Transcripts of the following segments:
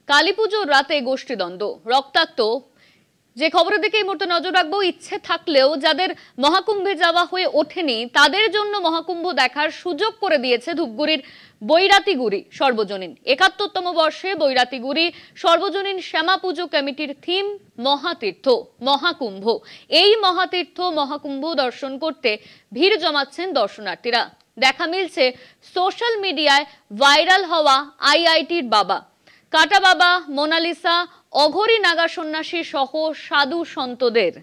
কালীপুজোর রাতে গোষ্ঠীদ্বন্দ্ব রক্তাক্ত যে খবরের দিকে এই মুহূর্তে নজর রাখবো। ইচ্ছে থাকলেও যাদের মহাকুম্ভে যাওয়া হয়ে ওঠেনি তাদের জন্য মহাকুম্ভ দেখার সুযোগ করে দিয়েছে ধূপগুড়ির বৈরাতিগুড়ি সর্বজনীন ৭১তম বর্ষে বৈরাতিগুড়ি সর্বজনীন শ্যামা পুজো কমিটির থিম মহাতীর্থ মহাকুম্ভ। এই মহাতীর্থ মহাকুম্ভ দর্শন করতে ভিড় জমাচ্ছেন দর্শনার্থীরা। দেখা মিলছে সোশ্যাল মিডিয়ায় ভাইরাল হওয়া আইআইটির বাবা কাটা বাবা, মোনালিসা, অঘরী নাগা সন্ন্যাসী সহ সাধু সন্তদের।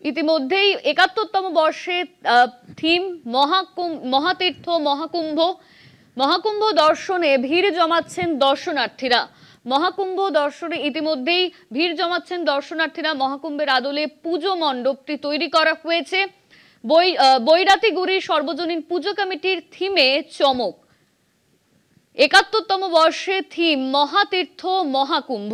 ইতিমধ্যেই ৭১তম বর্ষে থিম মহাতীর্থ মহাকুম্ভ। মহাকুম্ভ দর্শনে ভিড় জমাচ্ছেন দর্শনার্থীরা। মহাকুম্ভ দর্শনে ইতিমধ্যেই ভিড় জমাচ্ছেন দর্শনার্থীরা। মহাকুম্ভের আদলে পুজো মণ্ডপটি তৈরি করা হয়েছে। বৈরাতিগুড়ি সর্বজনীন পুজো কমিটির থিমে চমক। ৭১তম বর্ষে থিম মহাতীর্থ মহাকুম্ভ।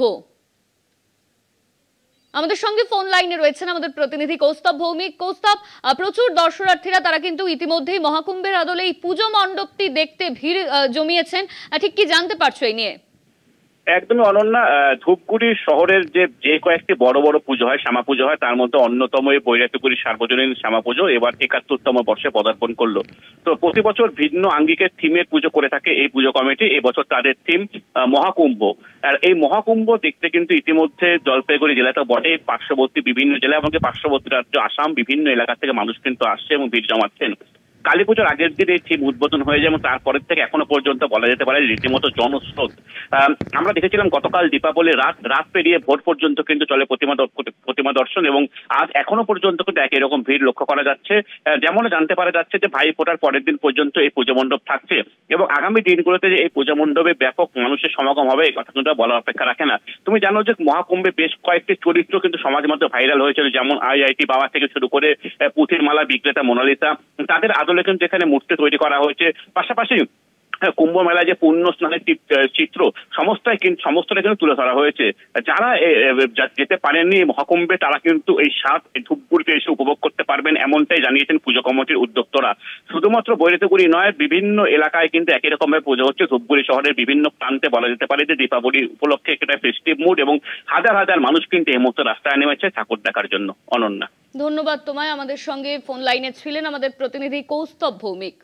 আমাদের সঙ্গে ফোন লাইনে রয়েছেন আমাদের প্রতিনিধি কৌস্তব ভৌমিক। কৌস্তব, প্রচুর দর্শনার্থীরা তারা কিন্তু ইতিমধ্যেই মহাকুম্ভের আদলে এই পুজো মণ্ডপটি দেখতে ভিড় জমিয়েছেন, ঠিক কি জানতে পারছো এই নিয়ে? একদমই অনন্যা, ধূপগুড়ি শহরের যে কয়েকটি বড় বড় পুজো হয়, শ্যামা পুজো হয়, তার মধ্যে অন্যতম এই বৈরাতিগুড়ি সার্বজনীন শ্যামা পুজো এবার ৭১তম বর্ষে পদার্পণ করলো। তো প্রতি বছর ভিন্ন আঙ্গিকের থিমের পুজো করে থাকে এই পুজো কমিটি। এবছর তাদের থিম মহাকুম্ভ। আর এই মহাকুম্ভ দেখতে কিন্তু ইতিমধ্যে জলপাইগুড়ি জেলা তো বটে, পার্শ্ববর্তী বিভিন্ন জেলা এবং পার্শ্ববর্তী রাজ্য আসাম বিভিন্ন এলাকা থেকে মানুষ কিন্তু আসছে এবং ভিড় জমাচ্ছেন। কালী পুজোর আগের দিন এই থিম উদ্বোধন হয়ে যায় এবং তারপরের থেকে এখনো পর্যন্ত বলা যেতে পারে রীতিমতো জনস্রোত। আমরা দেখেছিলাম গতকাল দীপাবলি রাত পেরিয়ে ভোর পর্যন্ত কিন্তু চলে প্রতিমা দর্শন এবং আজ এখনো পর্যন্ত কিন্তু একই রকম ভিড় লক্ষ্য করা যাচ্ছে। যেমন জানতে পারা যাচ্ছে যে ভাই ফোটার পরের দিন পর্যন্ত এই পুজো মণ্ডপ থাকছে এবং আগামী দিনগুলোতে যে এই পুজো মণ্ডপে ব্যাপক মানুষের সমাগম হবে এই কথা কিন্তু বলার অপেক্ষা রাখে না। তুমি জানো যে মহাকুম্ভে বেশ কয়েকটি চরিত্র কিন্তু সমাজের মধ্যে ভাইরাল হয়েছিল, যেমন আইআইটি বাবা থেকে শুরু করে পুঁথির মালা বিক্রেতা মোনালিসা। তাদের আদলে কিন্তু এখানে মূর্তি তৈরি করা হয়েছে। পাশাপাশি কুম্ভ মেলায় যে পুণ্য স্নানের চিত্র সমস্তটা কিন্তু তুলে ধরা হয়েছে। যারা যেতে পারেননি মহাকুম্ভে তারা কিন্তু এই স্বাদ ধূপগুড়িতে এসে উপভোগ করতে পারবেন, এমনটাই জানিয়েছেন পুজো কমিটির উদ্যোক্তরা। শুধুমাত্র বৈরাতিগুড়ি নয়, বিভিন্ন এলাকায় কিন্তু একই রকমের পুজো হচ্ছে। ধূপগুড়ি শহরের বিভিন্ন প্রান্তে বলা যেতে পারে যে দীপাবলি উপলক্ষে একটা ফেস্টিভ মুড এবং হাজার হাজার মানুষ কিন্তু এই মুহূর্তে রাস্তায় নেমেছে ঠাকুর দেখার জন্য। অনন্যা, ধন্যবাদ তোমায়। আমাদের সঙ্গে ফোন লাইনে ছিলেন আমাদের প্রতিনিধি কৌস্তব ভৌমিক।